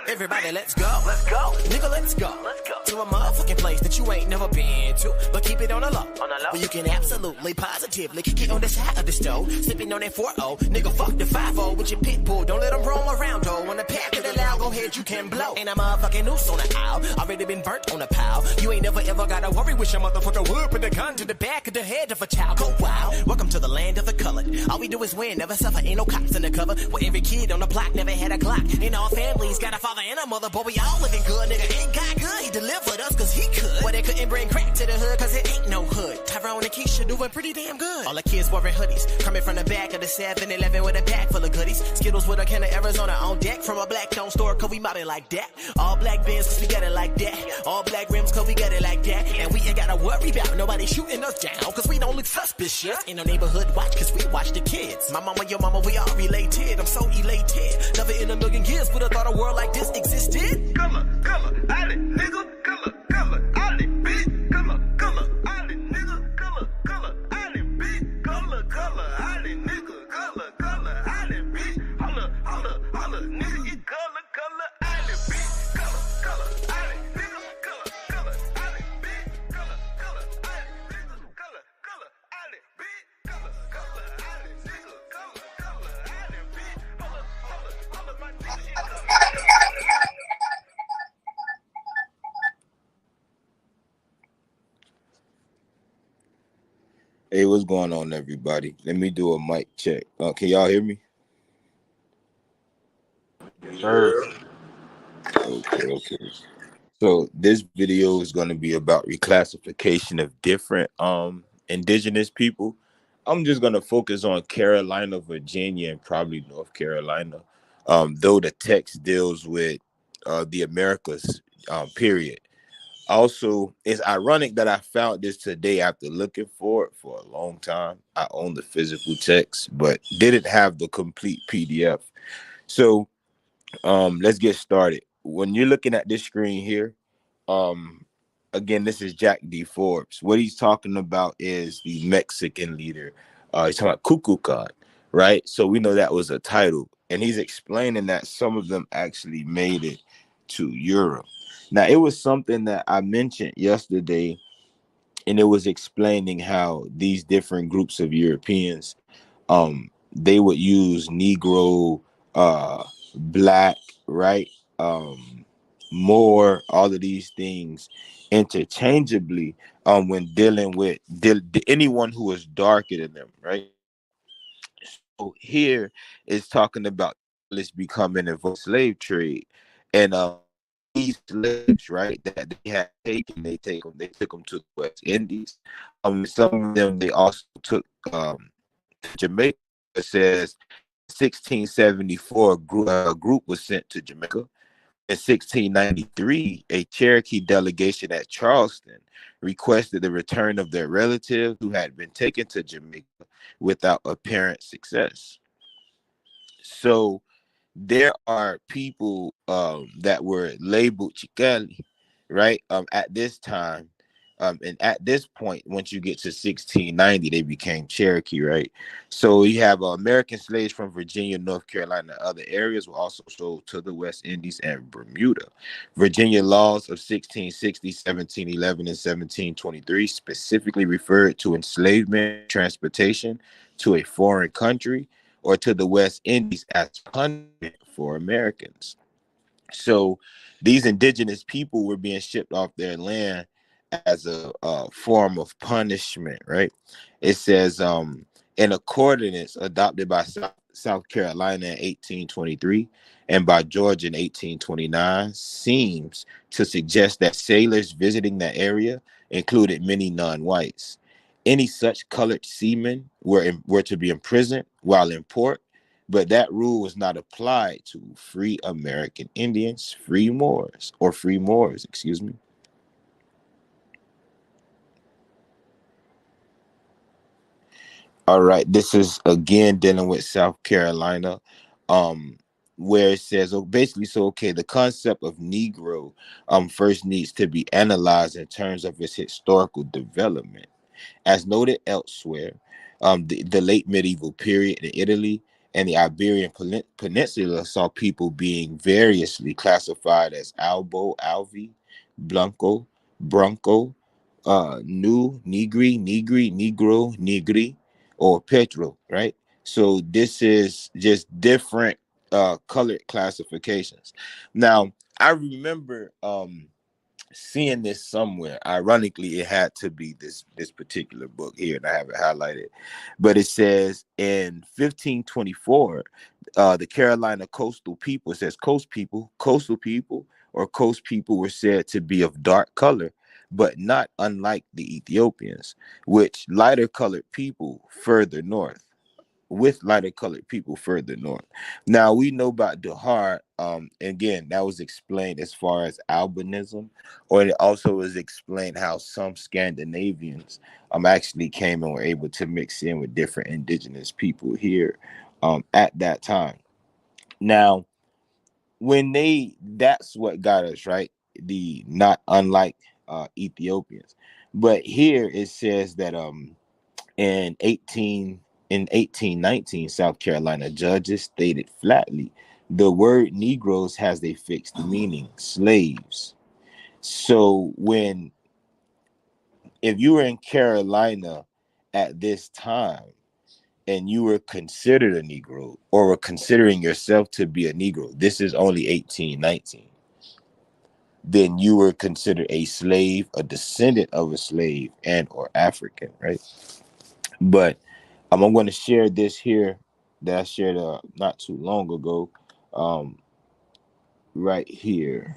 Everybody, let's go. Let's go. Nigga, let's go. Let's go. To a motherfucking place that you ain't never been to. But keep it on the low. Where you can absolutely, positively kick it on the side of the stove. Sipping on that 4-0. Nigga, fuck the 5-0 with your pit bull. Don't let them roam around, though. On the path of the loud, go ahead, you can blow. Ain't a motherfucking noose on the aisle. Already been burnt on a pile. You ain't never ever gotta worry. Wish a motherfucker would put the gun to the back of the head of a child. Go wild. Welcome to the land of the colored. All we do is win, never suffer. Ain't no cops in the cover. Where every kid on the block never had a clock. And all families got a father and a mother, but we all living good. Nigga ain't got good, he delivered us cause he could. Well, they couldn't bring crack to the hood cause it ain't no hood. Tyrone and Keisha doing pretty damn good. All the kids wearing hoodies, coming from the back of the 7-Eleven with a bag full of goodies. Skittles with a can of Arizona on deck. From a black tone store cause we mob it like that. All black Benz cause we got it like that. All black rims cause we got it like that. And we ain't gotta worry about nobody shooting us down cause we don't look suspicious. In no neighborhood watch cause we watch the kids. My mama, your mama, we all related. I'm so elated. Never in a million years would have thought a world like this existed. Color, alley, nigga, color, alley, bitch, color, alley, nigga, color, alley, bitch, color, alley, nigga, color, alley, bitch, holla, nigga, it color, alley, bitch, color, alley, nigga, color, alley, bitch, color, alley, nigga, color, alley, bitch, color, alley, nigga, color, alley, bitch, holla, my nigga, it color. Hey, what's going on, everybody? Let me do a mic check. Can y'all hear me? Sure. Okay. So this video is going to be about reclassification of different indigenous people. I'm just going to focus on Carolina, Virginia, and probably North Carolina, though the text deals with the Americas, period. Also, it's ironic that I found this today after looking for it for a long time. I own the physical text, but didn't have the complete PDF. So let's get started. When you're looking at this screen here, again, this is Jack D. Forbes. What he's talking about is the Mexican leader. He's talking about Kukulkan, right? So we know that was a title. And he's explaining that some of them actually made it to Europe. Now, it was something that I mentioned yesterday, and it was explaining how these different groups of Europeans, they would use Negro, Black, right, Moor, all of these things interchangeably when dealing with anyone who was darker than them, right? So here is talking about this becoming a slave trade, and these slaves, right, that they had taken, they took them to the West Indies. Some of them they also took to Jamaica. It says 1674 a group was sent to Jamaica. In 1693, a Cherokee delegation at Charleston requested the return of their relatives who had been taken to Jamaica without apparent success. So there are people that were labeled Chicali, right? At this time, and at this point, once you get to 1690, they became Cherokee, right? So you have American slaves from Virginia, North Carolina, and other areas were also sold to the West Indies and Bermuda. Virginia laws of 1660, 1711, and 1723 specifically referred to enslavement, transportation to a foreign country or to the West Indies as punishment for Americans. So these indigenous people were being shipped off their land as a form of punishment, right? It says an ordinance adopted by South Carolina in 1823 and by Georgia in 1829 seems to suggest that sailors visiting that area included many non-whites. Any such colored seamen were to be imprisoned while in port. but that rule was not applied to free American Indians, free Moors, excuse me. All right, this is again dealing with South Carolina, um, where it says, oh, basically, so okay, the concept of Negro first needs to be analyzed in terms of its historical development. As noted elsewhere, the late medieval period in Italy and the Iberian Peninsula saw people being variously classified as Albo, Alvi, Blanco, Bronco, New, Negro, Negri, or Petro, right? So this is just different colored classifications. Now, I remember seeing this somewhere. Ironically, it had to be this particular book here, and I have it highlighted. But it says in 1524, the Carolina coastal people, it says coastal people, or coast people were said to be of dark color, but not unlike the Ethiopians, which lighter colored people further north with lighter colored people further north. Now we know about Dahar. Again, that was explained as far as albinism, or it also was explained how some Scandinavians actually came and were able to mix in with different indigenous people here at that time. Now, when that's what got us right, the not unlike Ethiopians. But here it says that in 1819, South Carolina judges stated flatly the word Negroes has a fixed meaning, slaves. So when if you were in Carolina at this time and you were considered a Negro or were considering yourself to be a Negro, this is only 1819, then you were considered a slave, a descendant of a slave, and or African, right? But I'm going to share this here that I shared not too long ago, um, right here.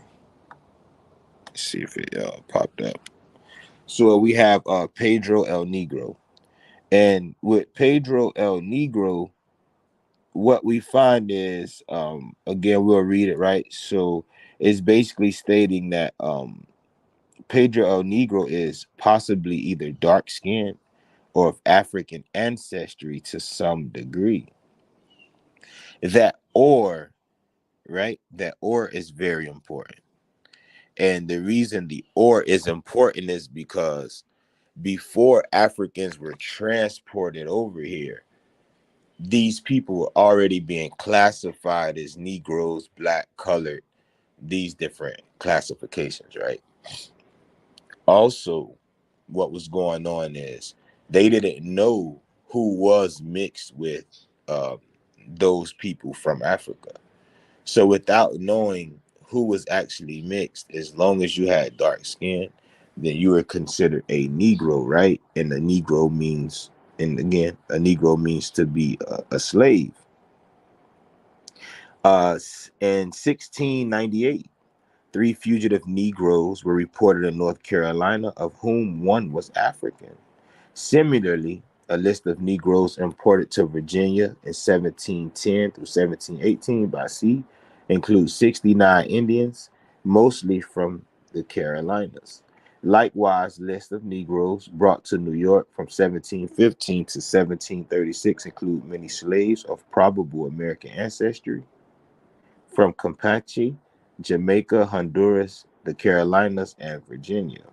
Let's see if it popped up. So we have Pedro El Negro, and with Pedro El Negro, what we find is again we'll read it right. So it's basically stating that Pedro El Negro is possibly either dark skinned or of African ancestry to some degree. That or right? That or is very important. And the reason the or is important is because before Africans were transported over here, these people were already being classified as Negroes, black, colored, these different classifications, right? Also, what was going on is they didn't know who was mixed with uh, those people from Africa. So without knowing who was actually mixed, as long as you had dark skin, then you were considered a Negro, right? And a Negro means, and again, a Negro means to be a slave. In 1698, three fugitive Negroes were reported in North Carolina, of whom one was African. Similarly, a list of Negroes imported to Virginia in 1710 through 1718 by sea includes 69 Indians, mostly from the Carolinas. Likewise, list of Negroes brought to New York from 1715 to 1736 include many slaves of probable American ancestry from Campeche, Jamaica, Honduras, the Carolinas, and Virginia.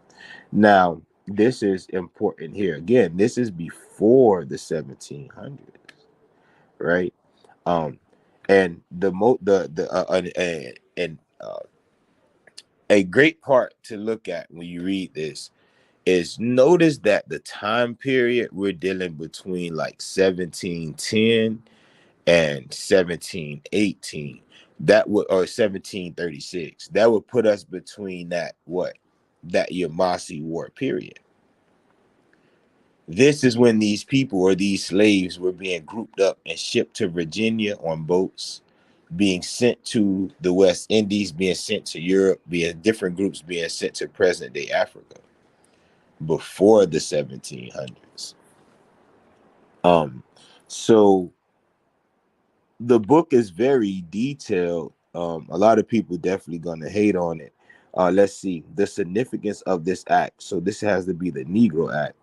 Now, this is important here. Again, this is before the 1700s, right? Um, and a great part to look at when you read this is notice that the time period we're dealing between like 1710 and 1718, that would, or 1736, that would put us between that Yamasee War period. This is when these people or these slaves were being grouped up and shipped to Virginia on boats, being sent to the West Indies, being sent to Europe, being different groups being sent to present day Africa before the 1700s. Um, so the book is very detailed. A lot of people definitely gonna hate on it. Let's see the significance of this act. So this has to be the Negro Act.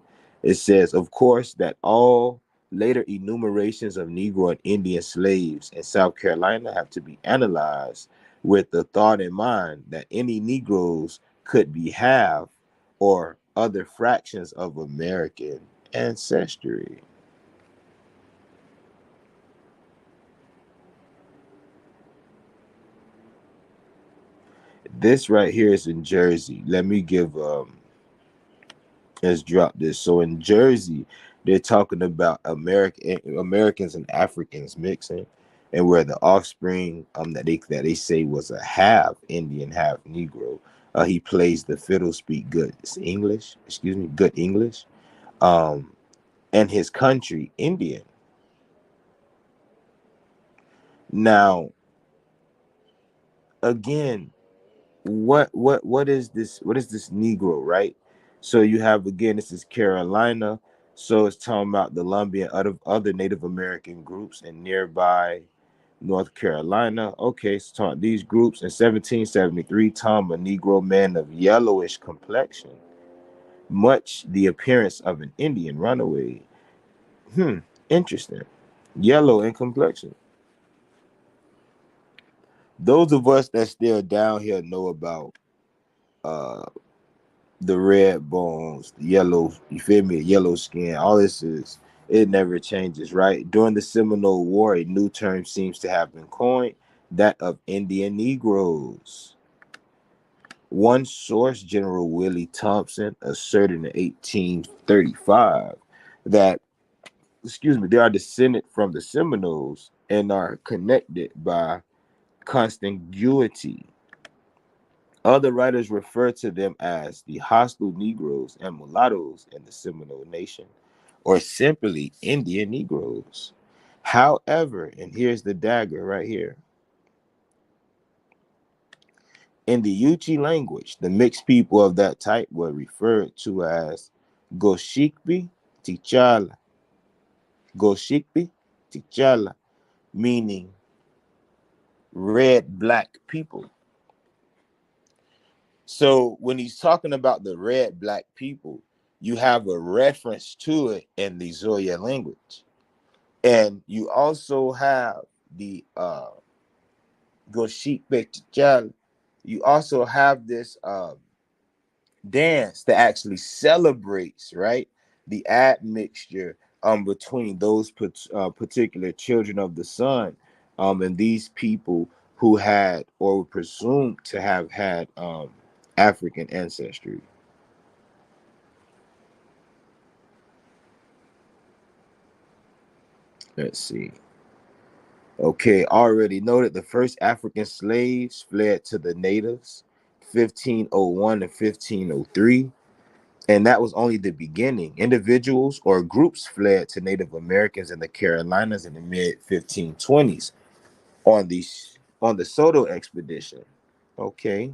It says, of course, that all later enumerations of Negro and Indian slaves in South Carolina have to be analyzed with the thought in mind that any Negroes could be half or other fractions of American ancestry. This right here is in Jersey. Let me give let's drop this. So in Jersey, they're talking about Americans and Africans mixing, and where the offspring that they say was a half Indian, half Negro. He plays the fiddle, speak good English, good English. Um, and his country, Indian. Now, again, what is this Negro, right? So you have, again, this is Carolina. So it's talking about the Lumbee and other Native American groups in nearby North Carolina. Okay, so these groups in 1773, Tom, a Negro man of yellowish complexion, much the appearance of an Indian runaway. Hmm, interesting. Yellow in complexion. Those of us that still down here know about uh the red bones, the yellow, you feel me, yellow skin. All this is, it never changes, right? During the Seminole War, a new term seems to have been coined, that of Indian Negroes. One source, General Willie Thompson, asserted in 1835 that, they are descended from the Seminoles and are connected by consanguinity. Other writers refer to them as the hostile Negroes and mulattoes in the Seminole Nation, or simply Indian Negroes. However, and here's the dagger right here. In the Yuchi language, the mixed people of that type were referred to as Goshikpi Tichala. Goshikpi Tichala, meaning red black people. So when he's talking about the red black people, you have a reference to it in the Zoya language. And you also have the Goshik Bechal. You also have this dance that actually celebrates, right, the admixture between those particular children of the sun and these people who had or were presumed to have had African ancestry. Let's see. Okay, already noted the first African slaves fled to the natives 1501 and 1503, and that was only the beginning. Individuals or groups fled to Native Americans in the Carolinas in the mid 1520s on the Soto expedition. Okay,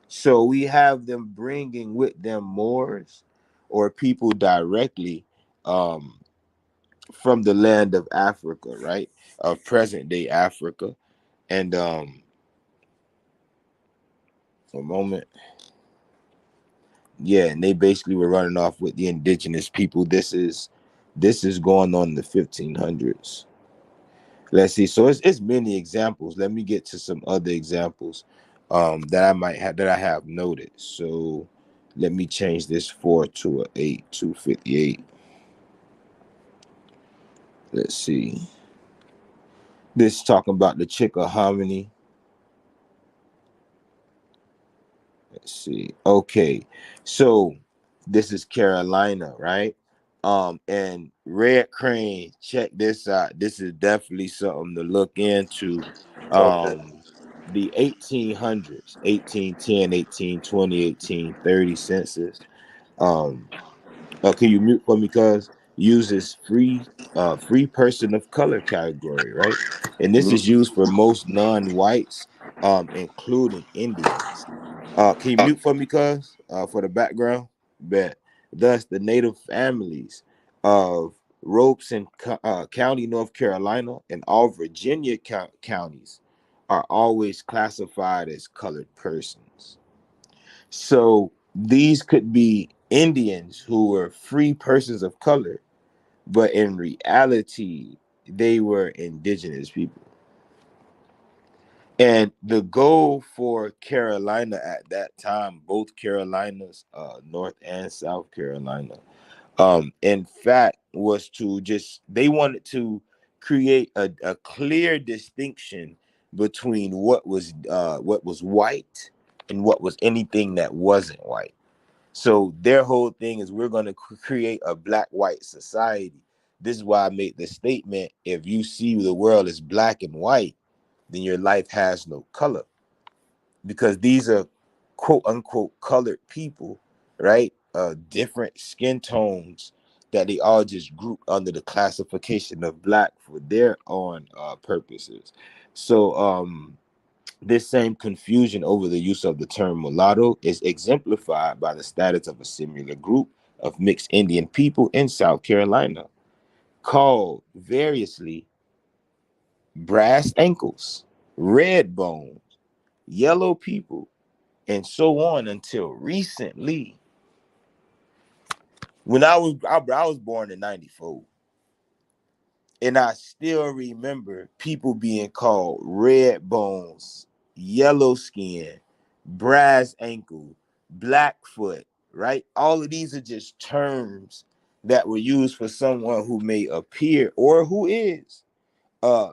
so we have them bringing with them Moors or people directly um, from the land of Africa, right? Of present day Africa. And for a moment, yeah, and they basically were running off with the indigenous people. This is going on in the 1500s. Let's see. So it's many examples. Let me get to some other examples that I have noted. So let me change this 4 to a 8 to 58. Let's see. This talking about the Chickahominy. Let's see. Okay. So this is Carolina, right? And Red Crane, check this out. This is definitely something to look into. Okay. Um, the 1800s, 1810, 1820, 1830 census. Um, can you mute for me, cuz? Uses free person of color category, right? And this is Mhm. used for most non-whites, including Indians. Can you mute for me, cuz? For the background? Bet. Thus, the native families of Robeson County, North Carolina, and all Virginia counties are always classified as colored persons. So these could be Indians who were free persons of color, but in reality, they were indigenous people. And the goal for Carolina at that time, both Carolinas, North and South Carolina, in fact, was to just they wanted to create a clear distinction between what was white and what was anything that wasn't white. So their whole thing is we're going to create a black white society. This is why I made the statement: if you see the world as black and white, then your life has no color, because these are quote unquote colored people, right? Different skin tones that they all just group under the classification of black for their own purposes. So this same confusion over the use of the term mulatto is exemplified by the status of a similar group of mixed Indian people in South Carolina, called variously brass ankles, red bones, yellow people, and so on until recently. When I was born in '94, and I still remember people being called red bones, yellow skin, brass ankle, blackfoot, right? All of these are just terms that were used for someone who may appear or who is uh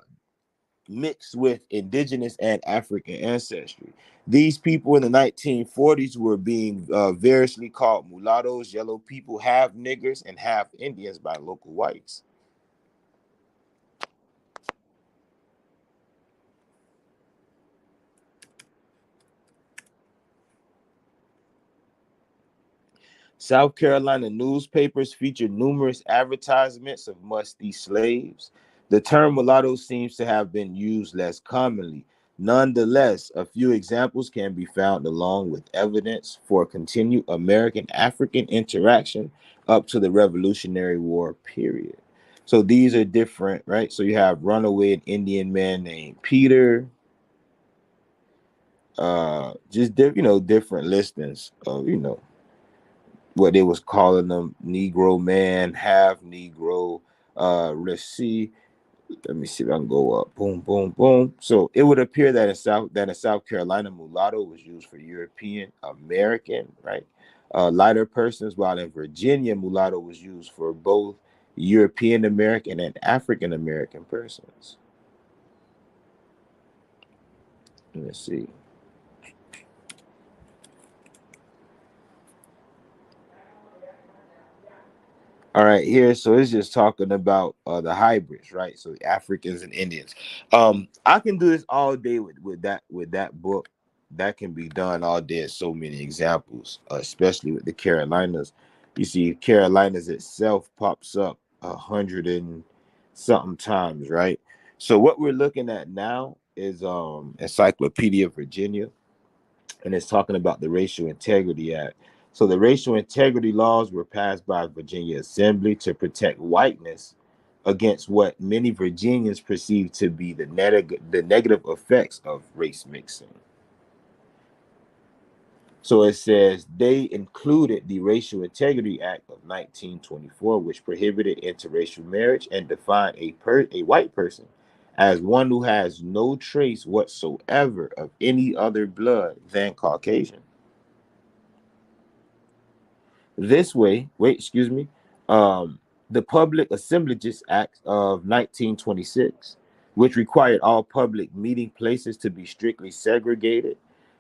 mixed with indigenous and African ancestry. These people in the 1940s were being variously called mulattoes, yellow people, half niggers, and half Indians by local whites. South Carolina newspapers feature numerous advertisements of musty slaves. The term mulatto seems to have been used less commonly. Nonetheless, a few examples can be found along with evidence for continued American African interaction up to the Revolutionary War period. So these are different, right? So you have runaway Indian man named Peter, different listings of, what they was calling them: Negro man, half Negro. Let's see. Let me see if I can go up. Boom, boom, boom. So it would appear that in South Carolina, mulatto was used for European American, right? Lighter persons, while in Virginia, mulatto was used for both European American and African American persons. Let's see. All right, here. So it's just talking about the hybrids, right? So the Africans and Indians. I can do this all day with that book. That can be done all day. So many examples, especially with the Carolinas. You see, Carolinas itself pops up 100 and something times, right? So what we're looking at now is Encyclopedia Virginia, and it's talking about the Racial Integrity Act. So the racial integrity laws were passed by Virginia Assembly to protect whiteness against what many Virginians perceive to be the negative effects of race mixing. So it says they included the Racial Integrity Act of 1924, which prohibited interracial marriage and defined a white person as one who has no trace whatsoever of any other blood than Caucasian. This way, wait, excuse me, the Public Assemblages Act of 1926, which required all public meeting places to be strictly segregated,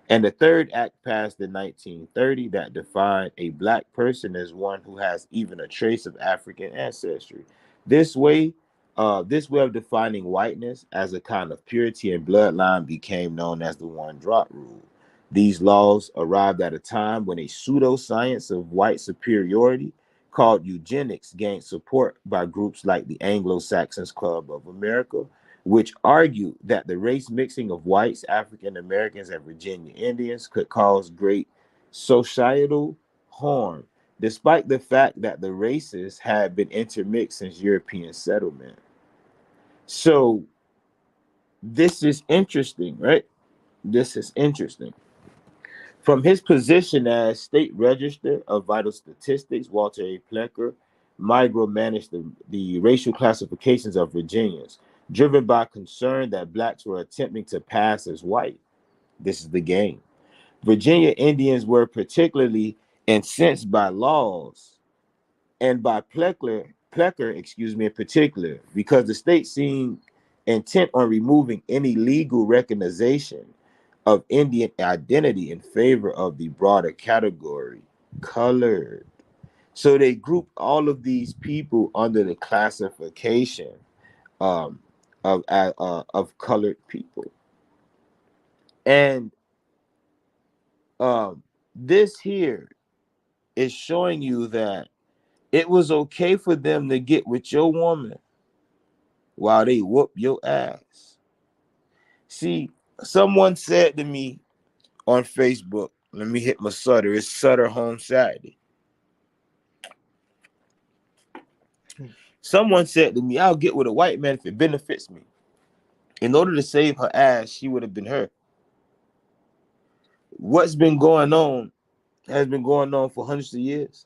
and the third act passed in 1930 that defined a black person as one who has even a trace of African ancestry. This way, this way of defining whiteness as a kind of purity and bloodline became known as the one drop rule. These laws arrived at a time when a pseudoscience of white superiority called eugenics gained support by groups like the Anglo-Saxons Club of America, which argued that the race mixing of whites, African Americans, and Virginia Indians could cause great societal harm despite the fact that the races had been intermixed since European settlement. So this is interesting, right? This is interesting. From his position as State Register of Vital Statistics, Walter A. Plecker micromanaged the racial classifications of Virginians, driven by concern that blacks were attempting to pass as white. This is the game. Virginia Indians were particularly incensed by laws and by Plecker, in particular, because the state seemed intent on removing any legal recognition of Indian identity in favor of the broader category, colored. So they grouped all of these people under the classification um, of colored people, and um, this here is showing you that it was okay for them to get with your woman while they whoop your ass. See, someone said to me on Facebook, let me hit my Sutter. It's Sutter Home Saturday. Someone said to me, I'll get with a white man if it benefits me. In order to save her ass, she would have been her. What's been going on has been going on for hundreds of years.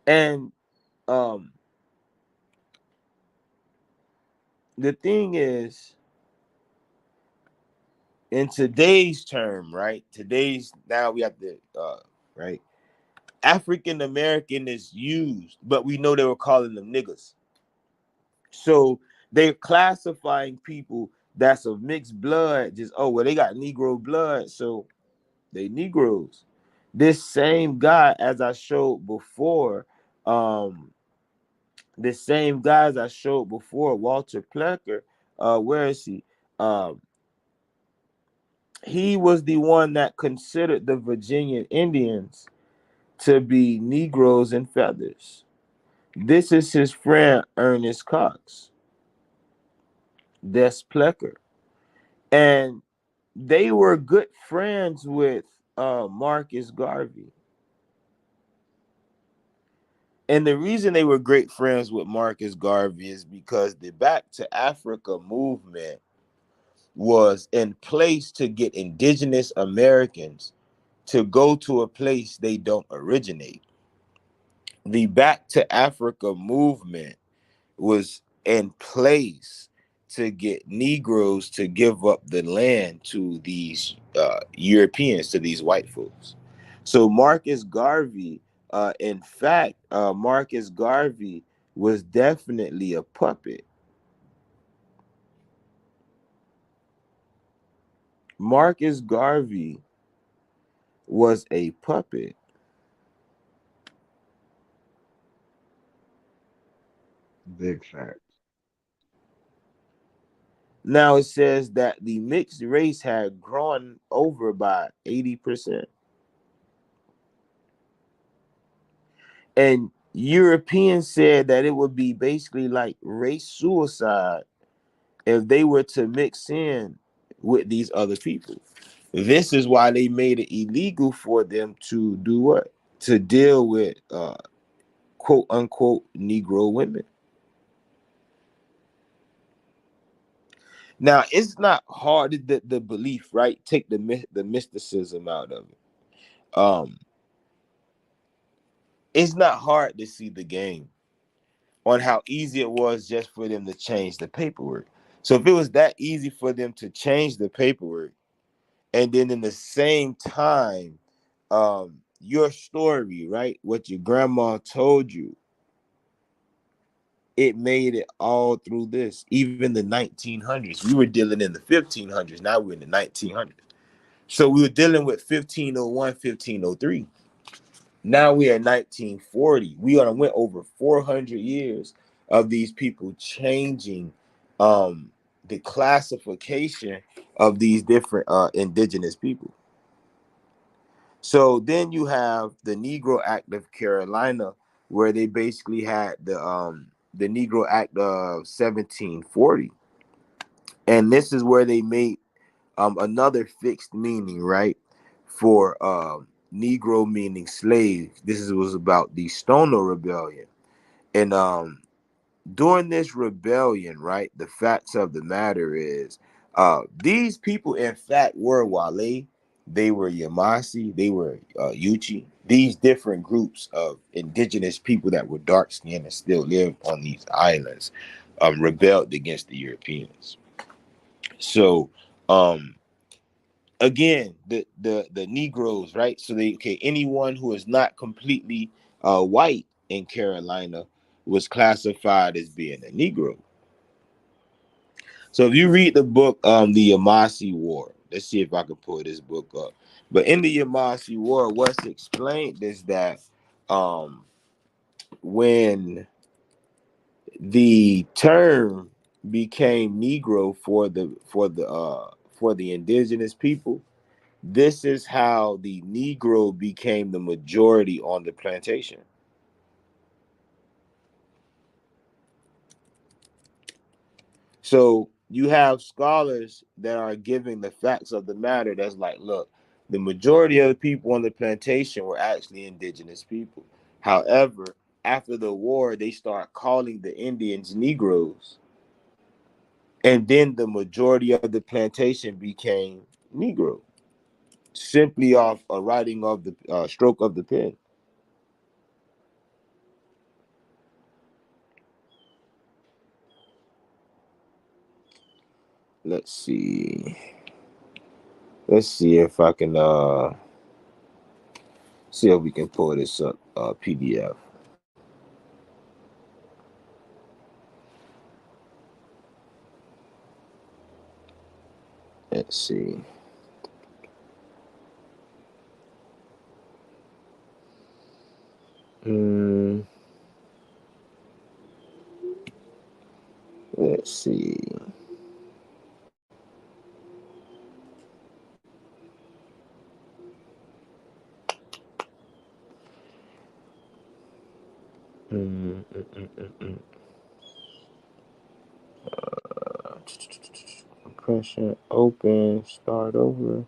And um, the thing is, in today's term, right? Today's now we have to right. African American is used, but we know they were calling them niggas. So they're classifying people that's of mixed blood, just oh well, they got Negro blood, so they Negroes. This same guy, as I showed before, um, the same guys I showed before, Walter Plecker, where is he? Um, he was the one that considered the Virginian Indians to be Negroes and feathers. This is his friend Ernest Cox, Des Plecker, and they were good friends with Marcus Garvey. And the reason they were great friends with Marcus Garvey is because the Back to Africa movement was in place to get indigenous Americans to go to a place they don't originate. The Back to Africa movement was in place to get Negroes to give up the land to these Europeans, to these white folks. So Marcus Garvey, in fact, Marcus Garvey was definitely a puppet. Marcus Garvey was a puppet. Big fact. Now it says that the mixed race had grown over by 80%. And Europeans said that it would be basically like race suicide if they were to mix in with these other people. This is why they made it illegal for them to do what? To deal with quote unquote Negro women. Now it's not hard, the belief, right? Take the mysticism out of it. Um, it's not hard to see the game on how easy it was just for them to change the paperwork. So if it was that easy for them to change the paperwork, and then in the same time, your story, right, what your grandma told you, it made it all through this. Even the 1900s, we were dealing in the 1500s. Now we're in the 1900s. So we were dealing with 1501, 1503. Now we are 1940. We went over 400 years of these people changing the classification of these different indigenous people. So then you have the Negro Act of Carolina, where they basically had the Negro Act of 1740, and this is where they made another fixed meaning, right, for Negro meaning slave. Was about the Stoner Rebellion. And during this rebellion, right, the facts of the matter is these people in fact were Wale, they were Yamasi, they were Yuchi, these different groups of indigenous people that were dark skinned and still lived on these islands, rebelled against the Europeans. So again, the Negroes, right? So they, okay, anyone who is not completely white in Carolina was classified as being a Negro. So if you read the book, the Yamasi War, let's see if I can pull this book up. But in the Yamasi War, what's explained is that when the term became Negro for the indigenous people, this is how the Negro became the majority on the plantation. So you have scholars that are giving the facts of the matter that's like, look, the majority of the people on the plantation were actually indigenous people. However, after the war, they start calling the Indians Negroes. And then the majority of the plantation became Negro, simply off a writing of the stroke of the pen. Let's see. Let's see if I can see if we can pull this up PDF. Let's see. Mm, let's see. Mm, mm, mm, mm, mm. Compression, open, start over.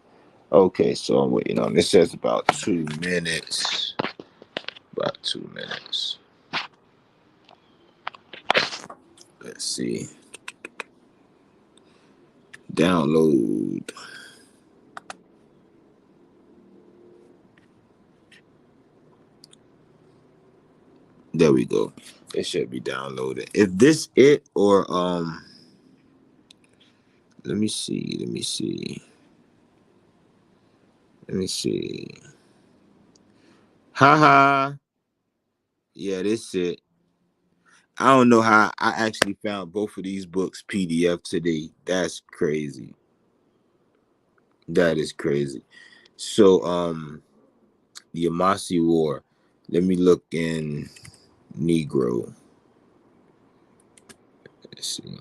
Okay, so I'm waiting on this. Says about 2 minutes. About 2 minutes. Let's see. Download. There we go. It should be downloaded. If this it or let me see. Let me see. Let me see. Haha. Yeah, this it. I don't know how I actually found both of these books PDF today. That's crazy. That is crazy. So the Amasi War. Let me look in Negro. Let's see.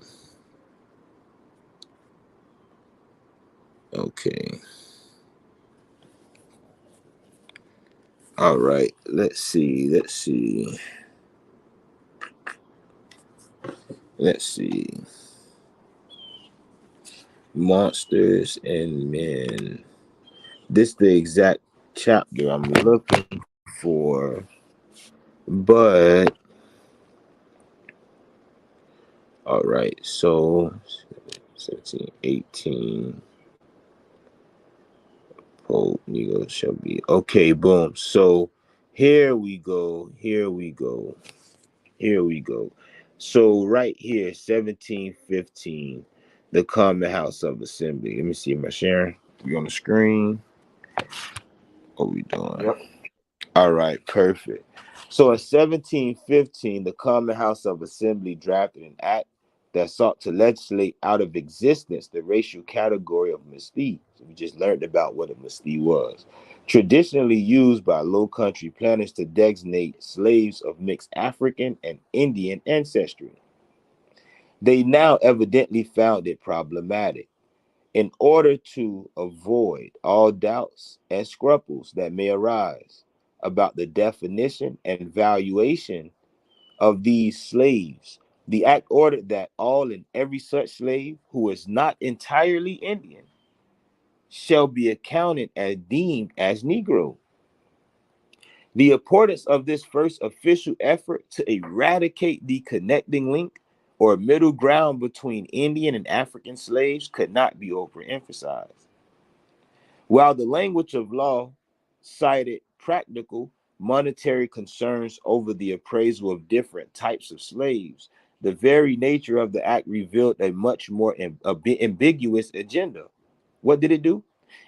Okay. All right. Let's see. Let's see. Let's see. Monsters and Men. This is the exact chapter I'm looking for, but all right. So 17, 18. Pope Negro shall be okay. Boom. So here we go. Here we go. Here we go. So right here, 1715, the Common House of Assembly. Let me see. Am I sharing? We on the screen? What we doing? Yep. All right, perfect. So in 1715, the Common House of Assembly drafted an act that sought to legislate out of existence the racial category of Mestiz. So we just learned about what a Mestiz was. Traditionally used by Low Country planters to designate slaves of mixed African and Indian ancestry. They now evidently found it problematic. In order to avoid all doubts and scruples that may arise about the definition and valuation of these slaves, the act ordered that all and every such slave who is not entirely Indian shall be accounted as deemed as Negro. The importance of this first official effort to eradicate the connecting link or middle ground between Indian and African slaves could not be overemphasized. While the language of law cited practical monetary concerns over the appraisal of different types of slaves, the very nature of the act revealed a much more ambiguous agenda. What did it do?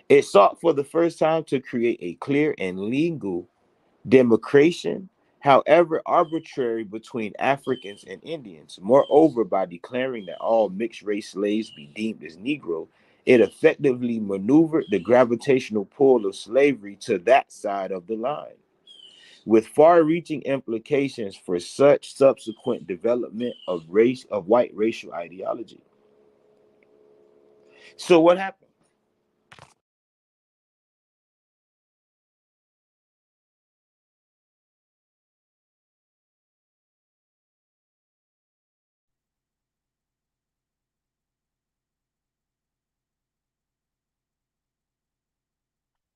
It sought for the first time to create a clear and legal demarcation, however arbitrary, between Africans and Indians. Moreover, by declaring that all mixed race slaves be deemed as Negro, it effectively maneuvered the gravitational pull of slavery to that side of the line, with far-reaching implications for such subsequent development of white racial ideology. So what happened?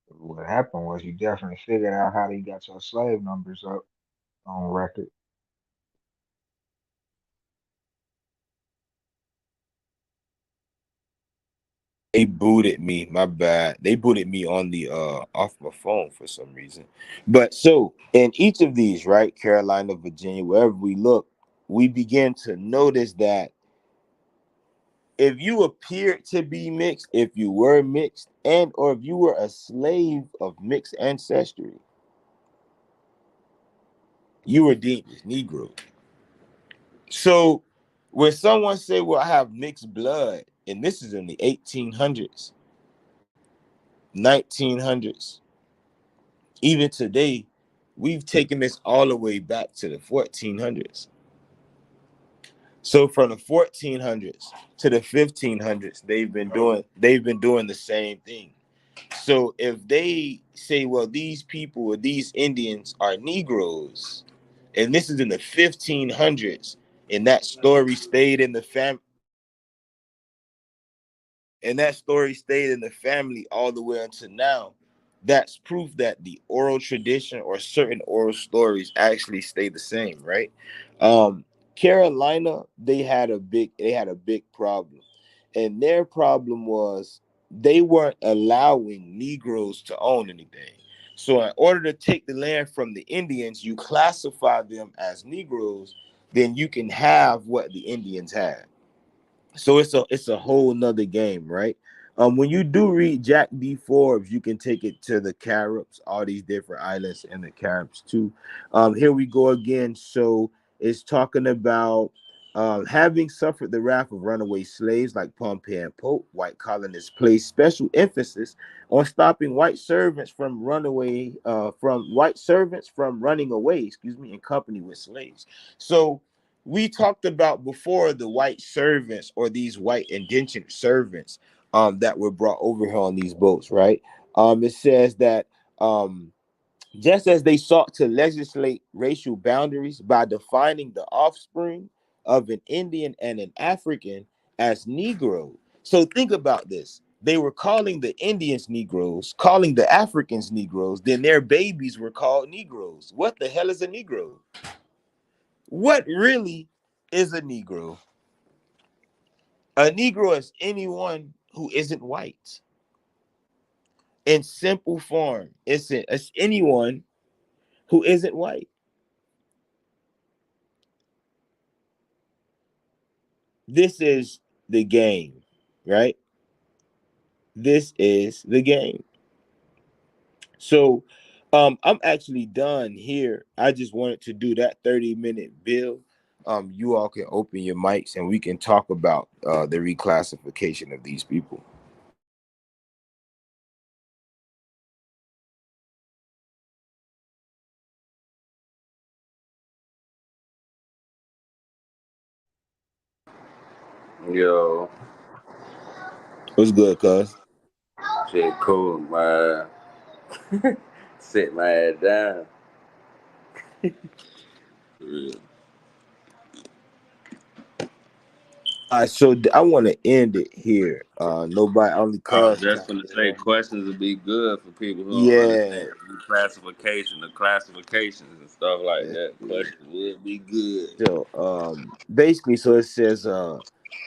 What happened was you definitely figured out how they got your slave numbers up on record. They booted me. My bad. They booted me on the off my phone for some reason. But so in each of these, right, Carolina, Virginia, wherever we look, we begin to notice that if you appeared to be mixed, if you were mixed, and or if you were a slave of mixed ancestry, you were deemed as Negro. So when someone say, "Well, I have mixed blood," and this is in the 1800s, 1900s, even today, we've taken this all the way back to the 1400s. So from the 1400s to the 1500s, they've been doing the same thing. So if they say, well, these people or these Indians are Negroes, and this is in the 1500s, and that story stayed in the family, and that story stayed in the family all the way until now, that's proof that the oral tradition or certain oral stories actually stay the same, right? um Carolina, they had a big problem, and their problem was they weren't allowing Negroes to own anything. So in order to take the land from the Indians, you classify them as Negroes, then you can have what the Indians had. So it's a whole nother game, right? When you do read Jack D. Forbes, you can take it to the Caribs, all these different islands and the Caribs too. Here we go again. So it's talking about having suffered the wrath of runaway slaves like Pompey and Pope, white colonists placed special emphasis on stopping white servants from running away, in company with slaves. So we talked about before the white servants or these white indentured servants that were brought over here on these boats, right? It says that um, just as they sought to legislate racial boundaries by defining the offspring of an Indian and an African as Negro. So think about this. They were calling the Indians Negroes, calling the Africans Negroes, then their babies were called Negroes. What the hell is a Negro? What really is a Negro? A Negro is anyone who isn't white. In simple form, it's anyone who isn't white. This is the game, right? This is the game. So I'm actually done here. I just wanted to do that 30-minute bill. You all can open your mics and we can talk about the reclassification of these people. Yo, What's good, cuz? shit, cool. Sit my ass down. For real. So I want to end it here. Nobody only I was cause just tapped gonna say in. questions would be good for people who don't Yeah, understand reclassification, the classifications and stuff like let's that. see. Questions would be good. So basically, so it says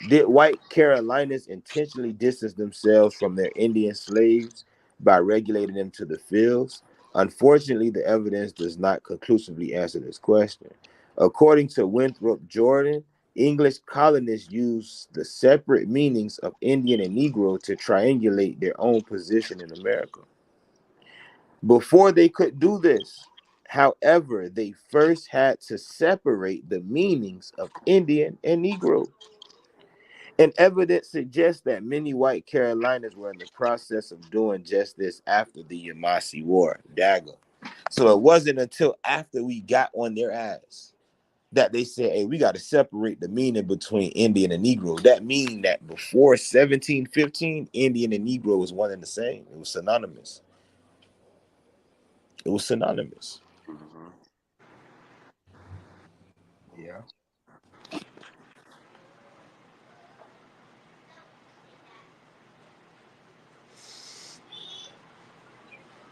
did white Carolinas intentionally distance themselves from their Indian slaves by regulating them to the fields? Unfortunately, the evidence does not conclusively answer this question. According to Winthrop Jordan, English colonists used the separate meanings of Indian and Negro to triangulate their own position in America. Before they could do this, however, they first had to separate the meanings of Indian and Negro. And evidence suggests that many white Carolinas were in the process of doing just this after the Yamasee War, dagger. So it wasn't until after we got on their ass that they said, hey, we got to separate the meaning between Indian and Negro. That mean that before 1715, Indian and Negro was one and the same. It was synonymous. It was synonymous. Mhm. Yeah.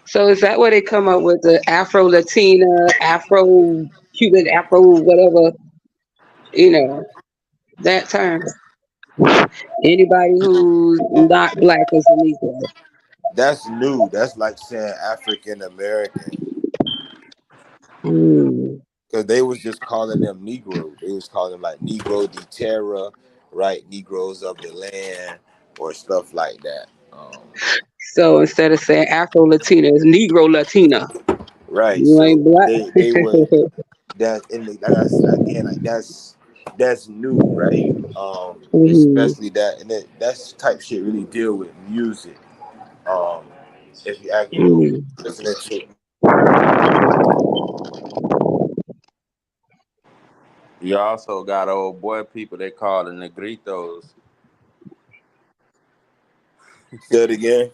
So is that where they come up with the Afro Latina, Afro Cuban, Afro whatever, you know, that term? Anybody who's not black is a Negro. That's new. That's like saying African American. Mm. Because they was just calling them Negro. They was calling them like Negro de Terra, right? Negroes of the land, or stuff like that. So instead of saying Afro Latina, it's Negro Latina. Right. You So ain't black. they would that in the that's again like that's new, right? Hmm. Especially that and that's type shit really deal with music. Um, if you act, you know, Hmm. listening to You also got old boy people they call the negritos. say it again.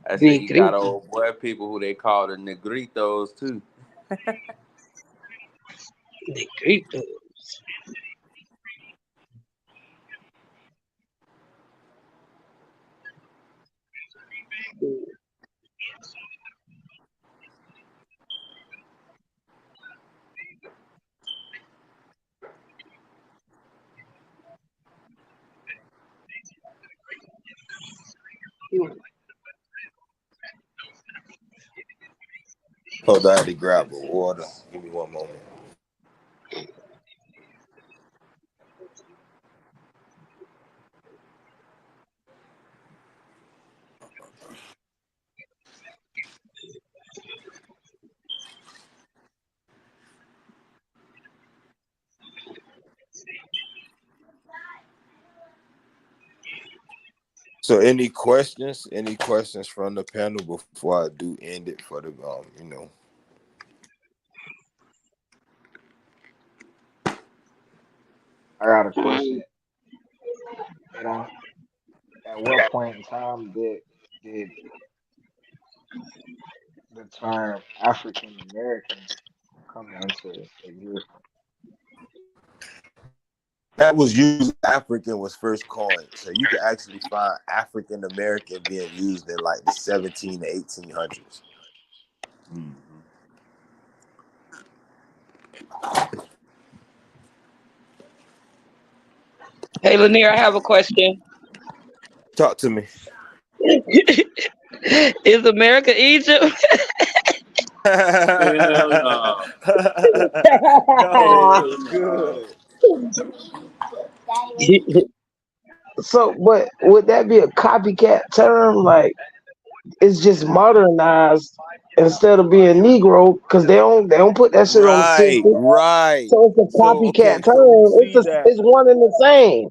I say you got Negrito. old boy people who they call the negritos too. Negrito. Hold on, I had to grab a water. Give me one moment. So, any questions? Any questions from the panel before I do end it for the you know. I got a question. At at what point in time did the term African American come into existence? That was used. African was first coined, so you can actually find African American being used in like the 17 to 1800s. Mhm. Hey, Lanier, I have a question. Talk to me. Is America Egypt? Hell no. No, Hell what's no. good? So, but would that be a copycat term? Like it's just modernized instead of being Negro because they don't put that shit on the Right, census. right. So it's a So okay, copycat so we term. see that. It's one and the same.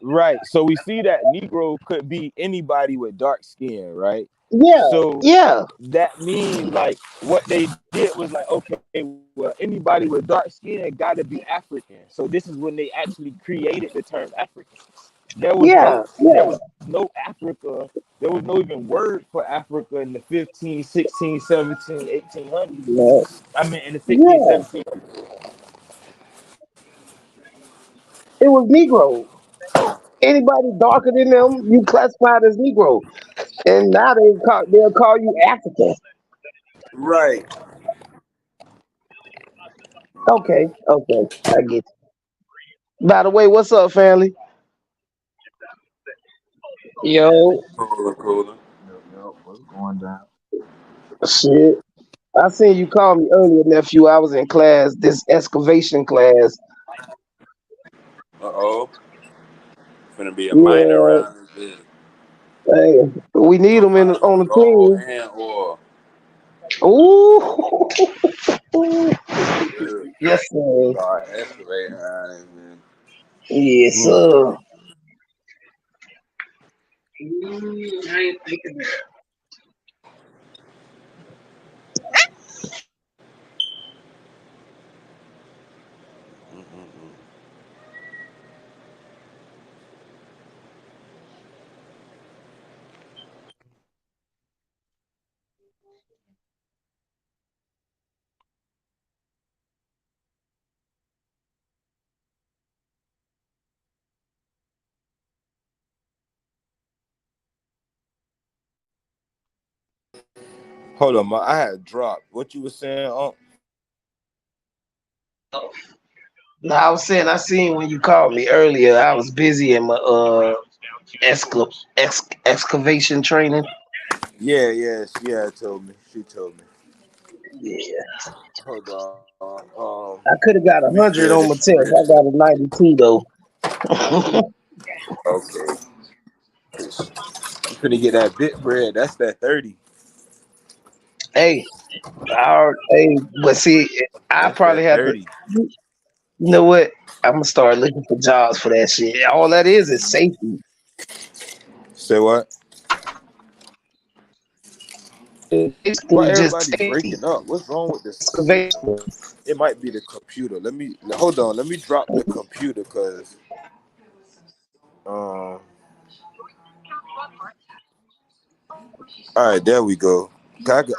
Right. So we see that Negro could be anybody with dark skin, right? Yeah, So yeah, that means like what they did was like, okay, well, anybody with dark skin gotta be African. So this is when they actually created the term African. yeah, There yeah. was no Africa, there was no even word for Africa in the 15, 16, 17, 1800s. No, I mean in the 16, yeah. 1700s. It was Negro. Anybody darker than them, you classified as Negro. And now they'll call you African. Right. Okay, okay, I get you. By the way, what's up, family? Yo, Cooler, cooler. Yo, what's going down? shit. I seen you call me earlier, nephew. I was in class, this excavation class. Uh-oh. Finna be a minor Yeah, around this bitch. hey, we need Gonna them find on some the gold team. and oil. Ooh, Good. yes, sir. Start excavating around this bitch. Yes, Mm. sir. I ain't thinking that. Mm-mm-mm. Hold on, I had dropped. What you were saying? Oh, No, I was saying I seen when you called me earlier. I was busy in my excavation training. yeah, yeah, she had told me. She told me. Yeah, Hold on. I could have got Let me 100 fill on my this test. I bridge. got a 92 though. Okay. You finna get that bit bread. That's that 30. Hey, hey, but see, I That's probably that have to. 30. You know what? I'm gonna start looking for jobs for that shit. All that is safety. Say what? Why Basically, just everybody safety. breaking up? What's wrong with this? Excavation. It might be the computer. Let me hold on. Let me drop the computer because um all right, there we go.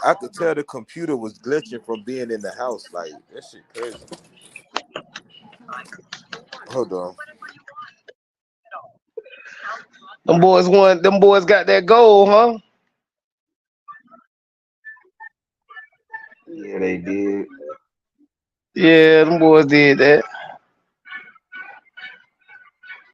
I could tell the computer was glitching from being in the house. Like that shit crazy. Hold on. Them boys won. Them boys got that goal, huh? Yeah, they did. Yeah, them boys did that.